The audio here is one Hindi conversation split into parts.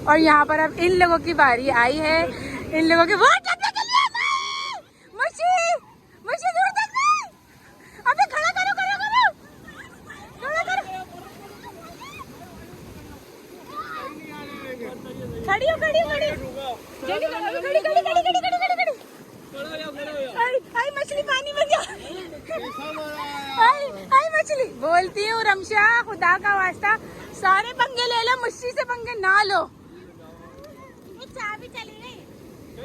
और यहाँ पर अब इन लोगों की बारी आई है। इन लोगों की वो मुझे दूर तक नहीं। अबे खड़ा करो खड़ा करो खड़ा करो। खड़ी हो खड़ी हो खड़ी जल्दी करो खड़ी खड़ी खड़ी खड़ी खड़ी खड़ी खड़ी। आई मछली पानी में गया। आई मछली बोलती हूँ रमशा खुदा का वास्ता सारे पंगे ले लो मुझसे से पंगे ना लो। चाबी चली गई।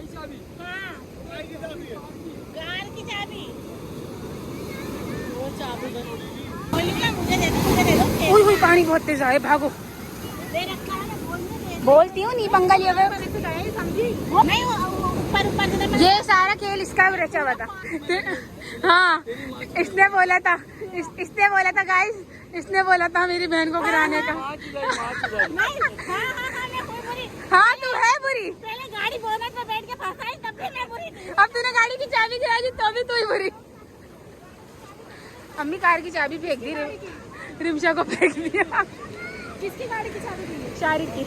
चाबी? हाँ। कार की चाबी। वो चाबी मुझे दे दो। ओए पानी बहुत तेज आए भागो। दे रखा है बोलती हूँ नहीं पंगा लिया हुआ। ये सारा खेल इसका रचा हुआ था। हाँ इसने बोला था गाइस इसने बोला था मेरी बहन को गिराने का। हाँ तू है बुरी। पहले गाड़ी बोनट पे बैठ के फंसाई तब भी मैं बुरी थी। अब तूने गाड़ी की चाबी गिरा दी तो भी तू ही बुरी। अम्मी कार की चाबी फेंक दी रिमशा को फेंक दिया। किसकी गाड़ी की चाबी दी? शारिक की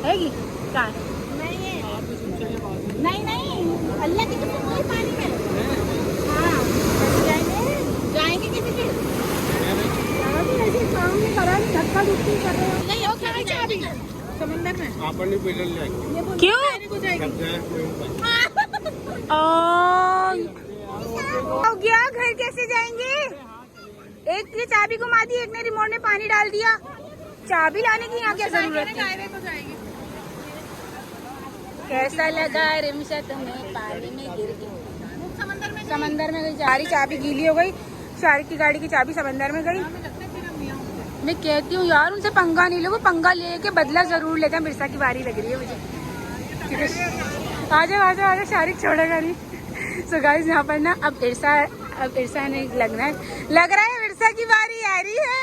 हैगी कार। नहीं अल्लाह की कसम कोई पानी में। हाँ जाएंगे किसी के ऐसे काम नहीं करा नहीं धक्का धुक्की कर रहे हो। नहीं हो क्या चाबी समंदर में क्यों हो गया? घर कैसे जाएंगे? एक ने चाबी घुमा दी एक ने रिमोट में पानी डाल दिया। चाबी लाने की यहाँ क्या जरूरत है? कैसा लगा रिमशा तुम्हें पानी में गिर गई? समंदर में गई। सारी चाबी गीली हो गई। शारिक की गाड़ी की चाबी समंदर में गई। मैं कहती हूँ यार उनसे पंगा नहीं लो। पंगा लेके बदला जरूर लेते हैं। मिर्सा की बारी लग रही है मुझे। आजा शारिक छोड़ेगा नहीं। सो गाइस यहाँ पर ना अब इरसा ने लग रहा है मिर्सा की बारी आ रही है।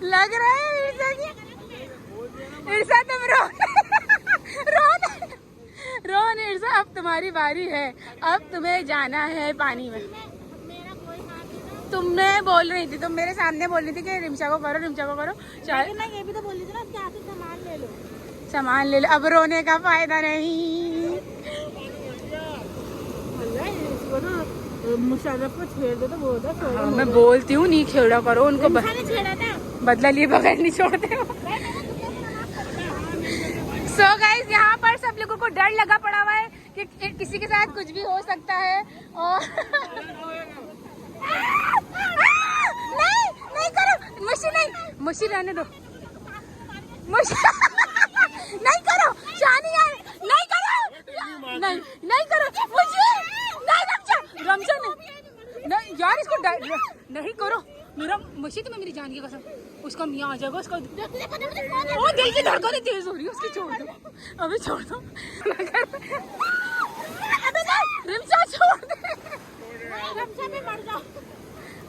लग रहा है इरसा तुम रो इरसा अब तुम्हारी बारी है। अब तुम्हें जाना है पानी में। तुमने बोल रही थी तुम मेरे सामने बोल रही थी कि रिमशा को करो। शायद मैं ये भी तो बोल रही थी ना कि आप सामान ले लो। अब रोने का फायदा नहीं। मुशर्रफ को छेड़ दो तो बोलता हाँ, मैं बोलती हूँ नहीं छेड़ा करो उनको। बदला लिए बगैर नहीं छोड़ते हो। सो गाइस यहाँ पर सब लोगों को डर लगा पड़ा हुआ है कि किसी के साथ कुछ भी हो सकता है। और नहीं करो मुशी रहने दो। नहीं करो शानी यार नहीं करो मुझे रमशा नहीं यार इसको नहीं करो। मेरा मुशी तुम्हें मेरी जान की कसम उसका मियाँ आ जाएगा। उसका वो दिल की धड़कन तेज हो रही है उसकी। छोड़ दो अभी छोड़ दो। रिमशा छोड़ दे।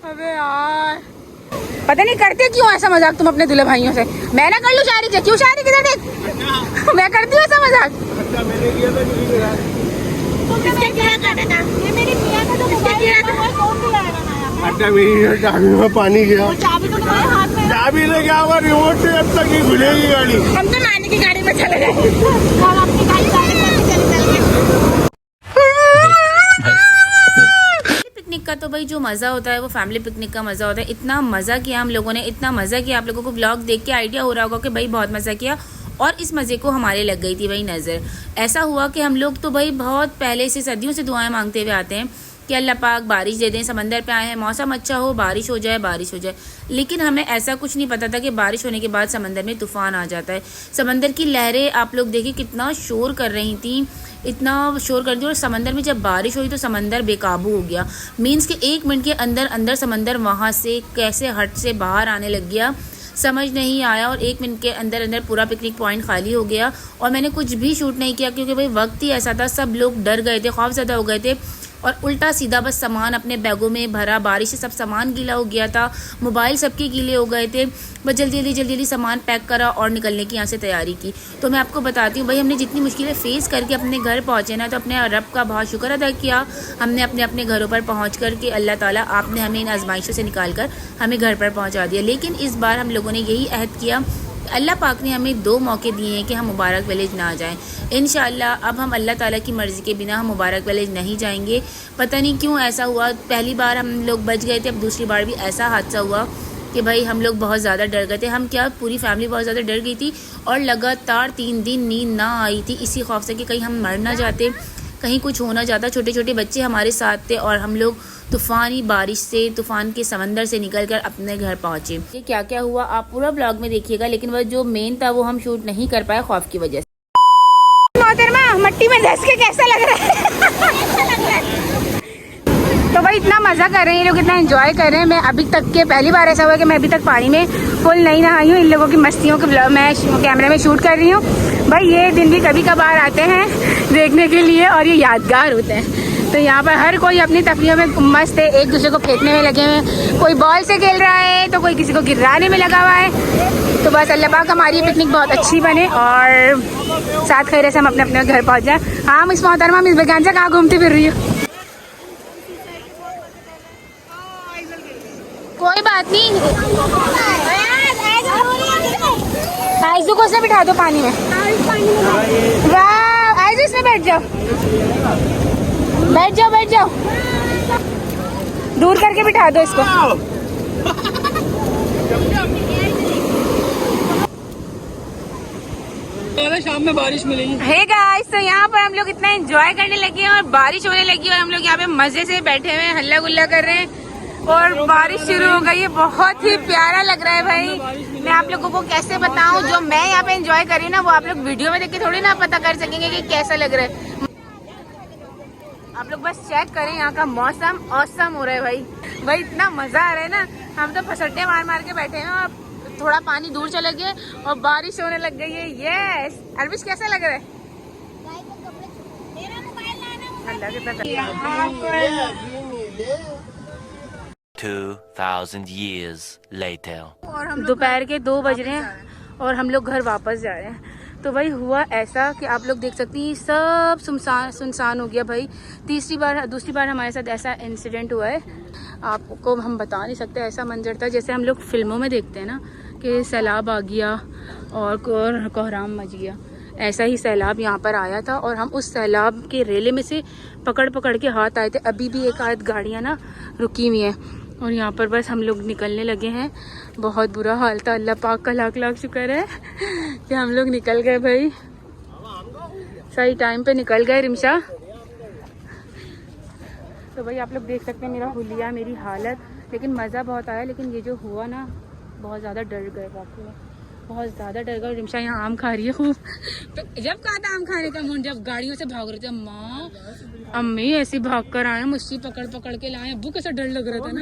अबे यार पता नहीं करते क्यों ऐसा मजाक तुम अपने दूल्हे भाइयों से। मैं ना कर लूं शारिक से? क्यों शारिक इधर देख। मैं करती हूँ ऐसा मजाक। चाबी में पानी गया। चाबी ले गया होगा रिमोट से। अब तक ही खुलेगी गाड़ी। हम तो नानी की गाड़ी में चले जाएंगे। पिकनिक का तो भाई जो मज़ा होता है वो फैमिली पिकनिक का मज़ा होता है। इतना मज़ा किया हम लोगों ने, इतना मज़ा किया। आप लोगों को व्लॉग देख के आइडिया हो रहा होगा कि भाई बहुत मज़ा किया। और इस मज़े को हमारे लग गई थी भाई नज़र। ऐसा हुआ कि हम लोग तो भाई बहुत पहले से सदियों से दुआएं मांगते हुए आते हैं कि अल्लाह पाक बारिश दे दें। समंदर पे आए हैं, मौसम अच्छा हो, बारिश हो जाए। लेकिन हमें ऐसा कुछ नहीं पता था कि बारिश होने के बाद समंदर में तूफान आ जाता है। समंदर की लहरें आप लोग देखिए कितना शोर कर रही थी। और समंदर में जब बारिश हुई तो समंदर बेकाबू हो गया। मीन्स कि 1 मिनट के अंदर समंदर वहाँ से कैसे हट से बाहर आने लग गया समझ नहीं आया। और 1 मिनट के अंदर पूरा पिकनिक पॉइंट खाली हो गया। और मैंने कुछ भी शूट नहीं किया क्योंकि भाई वक्त ही ऐसा था। सब लोग डर गए थे, खौफज़दा हो गए थे। और उल्टा सीधा बस सामान अपने बैगों में भरा। बारिश से सब सामान गीला हो गया था। मोबाइल सबके गीले हो गए थे। बस जल्दी सामान पैक करा और निकलने की यहाँ से तैयारी की। तो मैं आपको बताती हूँ भाई हमने जितनी मुश्किलें फेस करके अपने घर पहुँचे ना, तो अपने रब का बहुत शुक्र अदा किया। हमने अपने घरों पर पहुँच कर के अल्लाह ताला आपने हमें इन आजमाइशों से निकाल कर हमें घर पर पहुँचा दिया। लेकिन इस बार हम लोगों ने यही अहद किया अल्लाह पाक ने हमें 2 मौके दिए हैं कि हम मुबारक विलेज ना जाएं। इंशाअल्लाह अब हम अल्लाह ताला की मर्ज़ी के बिना हम मुबारक विलेज नहीं जाएंगे। पता नहीं क्यों ऐसा हुआ, पहली बार हम लोग बच गए थे, अब दूसरी बार भी ऐसा हादसा हुआ कि भाई हम लोग बहुत ज़्यादा डर गए थे। हम क्या, पूरी फैमिली बहुत ज़्यादा डर गई थी और लगातार 3 दिन नींद ना आई थी इसी खौफ से कि कहीं हम मर ना जाते, कहीं कुछ हो ना जाता। छोटे छोटे बच्चे हमारे साथ थे और हम लोग तूफ़ानी बारिश से, तूफ़ान के समंदर से निकलकर अपने घर पहुँचे। ये क्या क्या हुआ आप पूरा ब्लॉग में देखिएगा, लेकिन वह जो मेन था वो हम शूट नहीं कर पाए खौफ की वजह से। मोहतरमा मट्टी में धंस के कैसा लग रहा है? तो भाई इतना मज़ा कर रहे हैं ये लोग, इतना एंजॉय कर रहे हैं। मैं अभी तक के पहली बार ऐसा हुआ कि मैं अभी तक पानी में फुल नहीं नहाई हूँ। इन लोगों की मस्तियों के मैं कैमरे में शूट कर रही हूँ। भाई ये दिन भी कभी कभार आते हैं देखने के लिए और ये यादगार होते हैं। तो यहाँ पर हर कोई अपनी तफरीह में मस्त है, एक दूसरे को फेंकने में लगे हुए हैं। कोई बॉल से खेल रहा है तो कोई किसी को गिराने में लगा हुआ है। तो बस अल्लाह पाक हमारी पिकनिक बहुत अच्छी बने और साथ खैर से हम अपने अपने घर पहुँच जाएँ। हाँ मिस मोहतरमा, मिस बेगानजा कहाँ घूमती फिर रही हो? कोई बात नहीं, आइज़ू को से बिठा दो पानी में। वाह आइज़ू इसमें बैठ जाओ, बैठ जाओ, बैठ जाओ, दूर करके बिठा दो इसको। शाम में बारिश मिलेगी। हे गाइस, तो यहाँ पर हम लोग इतना एंजॉय करने लगे हैं और बारिश होने लगी और हम लोग यहाँ पे मजे से बैठे हुए हैं, हल्ला गुल्ला कर रहे हैं और बारिश शुरू हो गई है। बहुत ही प्यारा लग रहा है भाई। मैं आप लोगों को कैसे बताऊं, जो मैं यहाँ पे एंजॉय कर रही हूँ ना वो आप लोग वीडियो में देख के थोड़ी ना पता कर सकेंगे कि कैसा लग रहा है। आप लोग बस चेक करें, यहाँ का मौसम औसम हो रहा है भाई। भाई इतना मजा आ रहा है ना, हम तो फसड्डे मार मार के बैठे हैं और थोड़ा पानी दूर चला गया और बारिश होने लग गई है। यस अरविश कैसा लग रहा है? अल्लाह के 2000 years later. और हम दोपहर के 2 बज रहे हैं और हम लोग घर वापस जा रहे हैं। तो भाई हुआ ऐसा कि आप लोग देख सकती हैं सब सुनसान हो गया भाई। दूसरी बार हमारे साथ ऐसा इंसिडेंट हुआ है, आपको हम बता नहीं सकते। ऐसा मंजर था जैसे हम लोग फिल्मों में देखते हैं ना कि सैलाब आ गया और कोहराम मच गया। ऐसा ही सैलाब यहाँ पर आया था और हम उस सैलाब के रेले में से पकड़ पकड़ के हाथ आए थे। अभी भी एक आध गाड़ियाँ ना रुकी हुई हैं और यहाँ पर बस हम लोग निकलने लगे हैं। बहुत बुरा हाल था, अल्लाह पाक का लाख लाख शुक्र है कि हम लोग निकल गए भाई, सही टाइम पे निकल गए रिमशा। तो भाई आप लोग देख सकते हैं मेरा हुलिया, मेरी हालत, लेकिन मज़ा बहुत आया। लेकिन ये जो हुआ ना, बहुत ज़्यादा डर गए वाकई में, बहुत ज़्यादा डर गए। रिमशा यहाँ आम खा रही है खूब। तो जब कहा था आम खाने का मन, जब गाड़ियों से भाग रहे थे माँ अम्मी ऐसी भाग कर आए, मुझसे पकड़ पकड़ के लाए। अब्बू कैसा डर लग रहा था ना,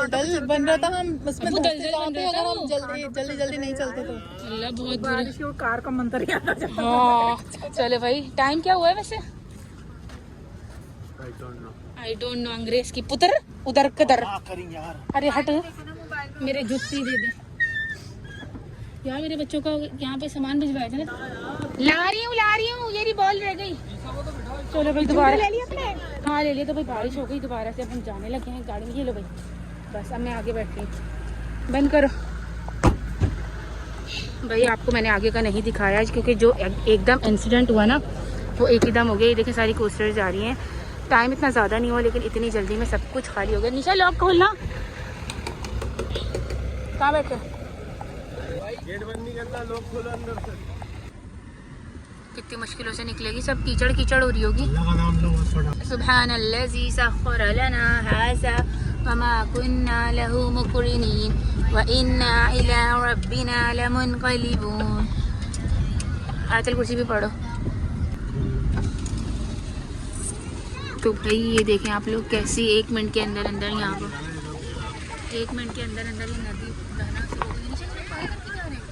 दल बन रहा था। हम उसमें अब्बू दलदल बन रहा था। हम जल्दी नहीं चलते तो अल्लाह बहुत बारिश और कार का मंतर याद आ जाता। हाँ चले भाई, टाइम क्या हुआ है वैसे? I don't know. अंग्रेज की पुत्र उधर किधर? अरे हट, मेरे जुत्ती दे दे यार। मेरे बच्चों का यहाँ पे सामान भिजवाया था ना। ला रही हूँ ये बॉल रह गई। चलो भाई दोबारा ले लिया आपने? हाँ ले लिया। तो भाई बारिश हो गई दोबारा से, अब हम जाने लगे हैं गाड़ी में। ये लो भाई, बस अब मैं आगे बैठ रही हूँ। बंद करो भाई। आपको मैंने आगे का नहीं दिखाया क्योंकि जो एकदम इंसिडेंट हुआ ना वो एक ही दम हो गया। ये देखिए सारी कोस्टर्स जा रही हैं। टाइम इतना ज़्यादा नहीं हुआ लेकिन इतनी जल्दी में सब कुछ खाली हो गया। निशा लॉक खोलना। कहाँ बैठे? गेट बंद नहीं करना, लोग खोलो अंदर से। कितनी मुश्किलों से निकलेगी, सब कीचड़ कीचड़ हो रही होगी। सुब्हानल्लाज़ी सख्खर लना हाज़ा वमा कुन्ना लहू मुक़रिनीन व इन्ना इला रब्बिना लमुनक़लिबून। आयतुल कुर्सी भी पढ़ो। तो भाई ये देखें आप लोग कैसी 1 मिनट के अंदर अंदर यहाँ पर 1 मिनट के अंदर अंदर ये नदी बहना शुरू हो गई। नीचे से पानी करके जा रहे हैं।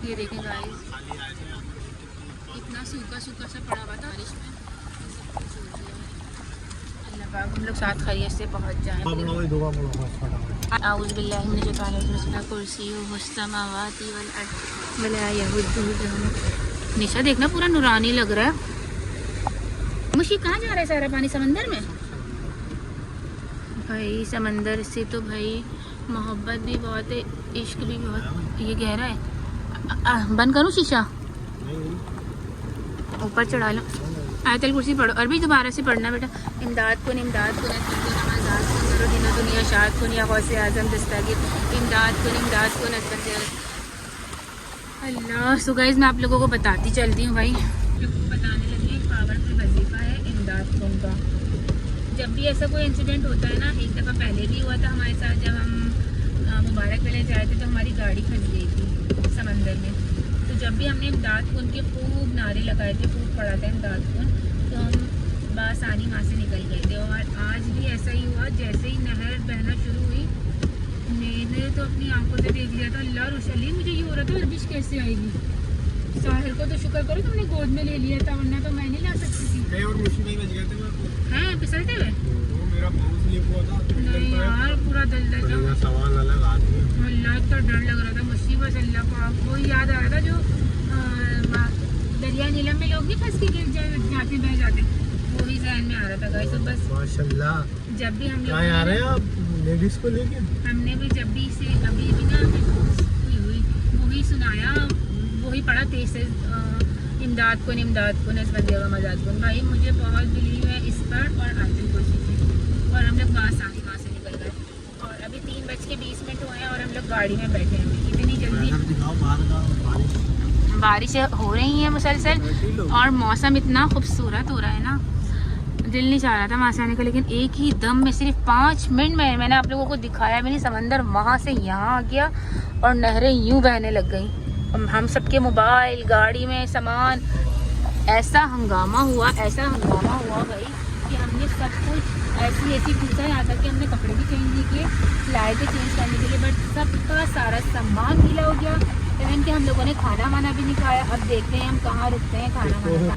ये देखें गाइस, इतना सूखा सा पड़ा हुआ था बारिश में। अल्लाह पाक हम लोग साथ खैरियत से पहुँच जाएँ। आऊज़ु बिल्लाहि मिनश शैतानिर रजीम। कुर्सियुहु समावाति वल अर्द वला यऊदुहु हिफ्ज़ुहुमा। निशा देखना पूरा नूरानी लग रहा है। मुशी कहाँ जा रहा है सारा पानी? समंदर में भाई। समंदर से तो भाई मोहब्बत भी बहुत है, इश्क भी बहुत। ये गहरा है। बंद करूँ शीशा, ऊपर चढ़ा लो। आयतल कुर्सी पढ़ो और भी दोबारा से पढ़ना बेटा। इमदाद कुन आज़ाद कुन दरुदीनो दुनिया शाद कुन या गौसे आज़म दस्तगीर, इमदाद कुन अल्लाह। सो गाइस मैं आप लोगों को बताती चलती हूँ भाई, लोगों को बताने लगी पावरफुल वजीफ़ा है इमदाद कुन का। जब भी ऐसा कोई इंसिडेंट होता है ना, एक दफ़ा पहले भी हुआ था हमारे साथ, जब हम मुबारक वाले जाए थे तो हमारी गाड़ी फंस गई थी समंदर में। तो जब भी हमने इमदाद कुन के खूब नारे लगाए थे, खूब पढ़ा था इमदाद कुन, तो हम बासानी वहाँ से निकल गए थे। और आज भी ऐसा ही हुआ, जैसे ही नहर बहना शुरू हुई मैंने तो अपनी आंखों से देख लिया था। अल्लाह रोशली, मुझे ये हो रहा था अर्बिश कैसे आएगी। साहिर को तो शुक्र करो तुमने गोद में ले लिया था, वरना तो मैं नहीं ला सकती थी। और मुश्किल नहीं बच गए थे हैं फिसलते हुए? वो मेरा पाँव स्लिप हुआ था। नहीं यार पूरा दलदल था। मेरा सवाल अलग आदमी अल्लाह इतना डर लग रहा था, मुसीबत अल्लाह को। आपको याद आ रहा था जो दरिया नीलम में लोग नहीं फंस के गिर जाते बह जाते, वो भी जहन में आ रहा था गाइस। तो बस माशाल्लाह। जब भी हम लोग क्या आ रहे हैं आप लेडीज को लेके? हमने भी जब भी से अभी भी ना वही सुनाया, वही पढ़ा तेज से इमदाद कुन नज़बंदिया मजाद कुन। भाई मुझे बहुत बिलीव है इस पर और आयतल कुर्सी से। और हम लोग बासानी वहाँ से निकल गए और अभी 3:20 हुए हैं और हम लोग गाड़ी में बैठे हैं। इतनी जल्दी बारिश हो रही है मुसलसल और मौसम इतना खूबसूरत हो रहा है ना, दिल नहीं चाह रहा था वहाँ से आने का। लेकिन एक ही दम में सिर्फ 5 मिनट में मैंने आप लोगों को दिखाया मैंने समंदर वहाँ से यहाँ आ गया और नहरें यूँ बहने लग गई। हम सबके मोबाइल गाड़ी में सामान, ऐसा हंगामा हुआ भाई कि हमने सब कुछ ऐसी पूछा। यहाँ तक कि हमने कपड़े भी चेंज नहीं किए, लाए थे चेंज करने के लिए, बट सबका सारा सामान गीला हो गया। इवन कि हम लोगों ने खाना वाना भी नहीं खाया। अब देखते हैं हम कहाँ रुकते हैं खाना वाना।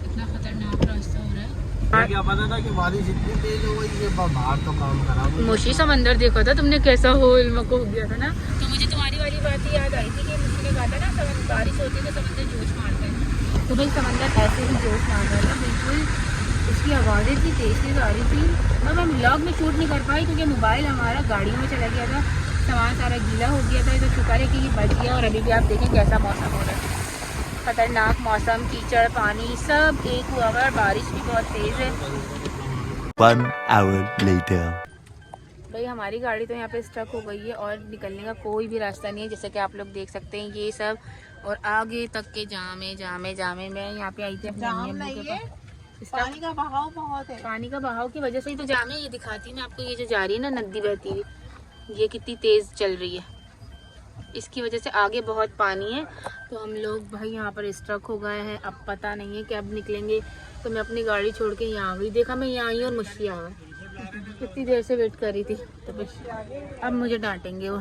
इतना खतरनाक रास्ता हो रहा है। क्या पता था कि बारिश इतनी तेज हो गई कि बाहर तो काम खराब। मोशी समंदर देखा था तुमने कैसा होल मको हो गया था ना। तो मुझे तुम्हारी वाली बात याद आई थी कि मुझे कहा था ना बारिश होती है तो समंदर जोश मारता है। तो भाई समंदर ऐसे ही जोश मार रहा था बिल्कुल। उसकी आवाज़ें इतनी तेज़ आ रही थी। मैं व्लॉग में शूट नहीं कर पाई क्योंकि मोबाइल हमारा गाड़ी में चला गया था, सामान सारा गीला हो गया था। तो शुक्र है कि ये बच गया। और अभी भी आप देखें कैसा मौसम हो रहा है, खतरनाक मौसम, कीचड़ पानी सब एक हुआ हुआ है। बारिश भी बहुत तेज़ है। 1 hour later. भाई हमारी गाड़ी तो यहाँ पे स्टक हो गई है और निकलने का कोई भी रास्ता नहीं है, जैसे कि आप लोग देख सकते हैं ये सब। और आगे तक के जामे मैं यहाँ पे आई थी अपने अम्मी के पास। पानी का बहाव बहुत है। पानी का बहाव की वजह से ही तो जाम है। ये दिखाती मैं आपको, ये जो जा रही है ना नदी बहती हुई, ये कितनी तेज़ चल रही है। इसकी वजह से आगे बहुत पानी है। तो हम लोग भाई यहाँ पर स्ट्रक हो गए हैं। अब पता नहीं है कि अब निकलेंगे। तो मैं अपनी गाड़ी छोड़ के यहाँ आ गई। देखा मैं यहाँ आई और मुश्किल आ गई, कितनी देर से वेट कर रही थी। तो बस अब मुझे डांटेंगे वो।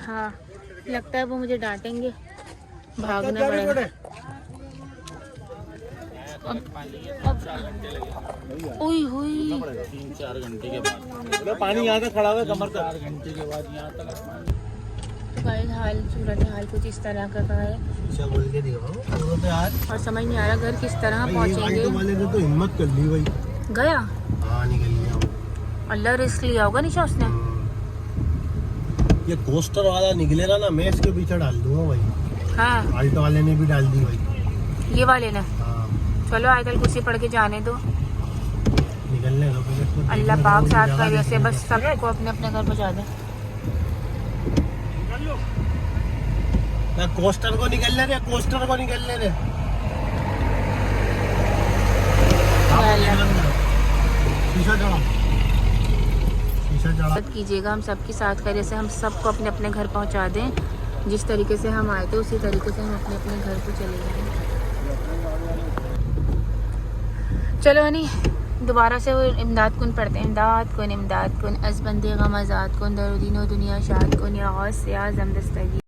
हाँ लगता है वो मुझे डांटेंगे, भागना पड़ेगा। ओई हुई 3-4 घंटे के बाद पानी यहाँ तक खड़ा हुआ है, कमर तक। 4 घंटे के बाद यहाँ तक सूरत हाल कुछ इस तरह का है। बोल के दिखाओ यार। और समझ नहीं आ रहा घर किस तरह पहुँचेंगे। वाले ने तो हिम्मत कर ली भाई। गया निकल गया। अल्लाह रिस्क लिया होगा निशा उसने। ये कोस्टर वाला निकलेगा ना, मैं इसके पीछे डाल दूंगा भाई। हाँ आल्टो वाले ने भी डाल दी भाई। ये वाले ने। चलो आयतल कुर्सी पढ़ के जाने दो, निकलने दो। अल्लाह पाक साथ करे से बस सबको अपने अपने घर पहुँचा दे। कोस्टर को निकलने दे, कोस्टर को निकलने दे। शीशा चढ़ा कीजिएगा हम सबके साथ करे से हम सबको अपने अपने घर पहुँचा दें। जिस तरीके से हम आए थे उसी तरीके से हम अपने अपने घर को चले जाएं। चलो हनी दोबारा से वो इमदाद कुन पढ़ते हैं। इमदाद कुन अज़बंदे गमज़ात कुन दरुदीनो दुनिया शाद कुन या गौस या ज़म दस्तगीर।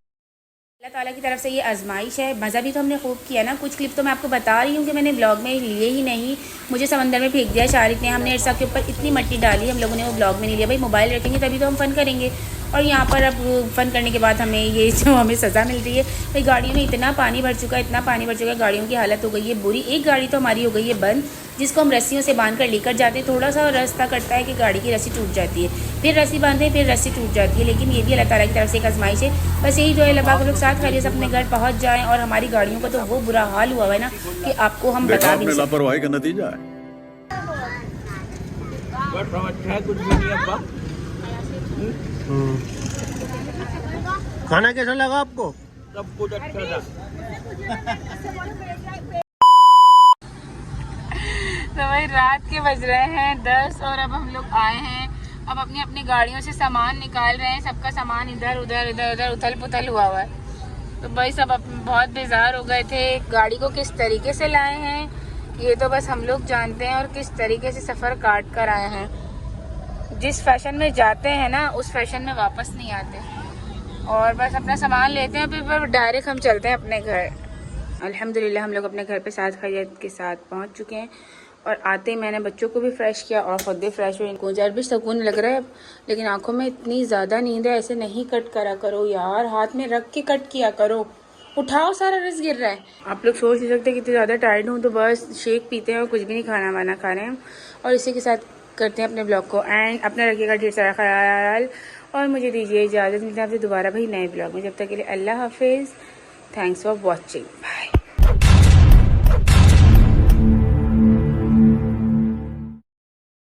अल्लाह ताला की तरफ से ये आजमाइश है। मज़ा भी तो हमने खूब किया ना। कुछ क्लिप तो मैं आपको बता रही हूँ कि मैंने ब्लॉग में लिए ही नहीं। मुझे समंदर में फेंक दिया शारिक ने। हमने इरसा के ऊपर इतनी मट्टी डाली, हम लोगों ने वो ब्लॉग में नहीं लिया। भाई मोबाइल रखेंगे तभी तो हम फ़न करेंगे। और यहाँ पर अब फ़न करने के बाद हमें ये जो हमें सज़ा मिल रही है भाई, गाड़ियों में इतना पानी भर चुका है, इतना पानी भर चुका है, गाड़ियों की हालत हो गई है बुरी। एक गाड़ी तो हमारी हो गई है बंद, जिसको हम रस्सियों से बांध कर लेकर जाते हैं। थोड़ा सा रास्ता कटता है कि गाड़ी की रस्सी टूट जाती है, फिर रस्सी बांधे फिर रस्सी टूट जाती है, लेकिन ये भी अल्लाह ताला की तरफ से एक आजमाइश है। बस यही जो है अल्लाह पाक लोग साथ खैरियत से अपने घर पहुँच जाएँ। और हमारी गाड़ियों का तो वो बुरा हाल हुआ है ना कि आपको हम बता भी नहीं सकते। लापरवाही का नतीजा है। खाना कैसा लगा आपको? सब कुछ अच्छा था। तो भाई रात के बज रहे हैं 10 और अब हम लोग आए हैं। अब अपनी अपनी गाड़ियों से सामान निकाल रहे हैं। सबका सामान इधर उधर इधर उधर उथल पुथल हुआ हुआ है। तो भाई सब बहुत बेजार हो गए थे। गाड़ी को किस तरीके से लाए हैं ये तो बस हम लोग जानते हैं, और किस तरीके से सफ़र काट कर आए हैं। जिस फैशन में जाते हैं ना उस फैशन में वापस नहीं आते, और बस अपना सामान लेते हैं फिर डायरेक्ट हम चलते हैं अपने घर। अल्हम्दुलिल्लाह हम लोग अपने घर पे साथ खैरियत के साथ पहुंच चुके हैं। और आते ही मैंने बच्चों को भी फ्रेश किया और खुद भी फ्रेश हुई। इनको जर भी सुकून लग रहा है, लेकिन आंखों में इतनी ज़्यादा नींद है। ऐसे नहीं कट करा करो यार, हाथ में रख के कट किया करो, उठाओ सारा रस गिर रहा है। आप लोग सोच नहीं सकते कितनी ज़्यादा टायर्ड हूँ, तो बस शेक पीते हैं और कुछ भी नहीं खाना वाना खा रहे हैं। और इसी के साथ करते हैं अपने ब्लॉग को एंड। अपना रखिएगा ढेर सारा ख्याल और मुझे दीजिए इजाज़त। मिलते हैं आपसे दोबारा भाई नए ब्लॉग में। जब तक के लिए अल्लाह हाफिज़। Thanks for watching, bye.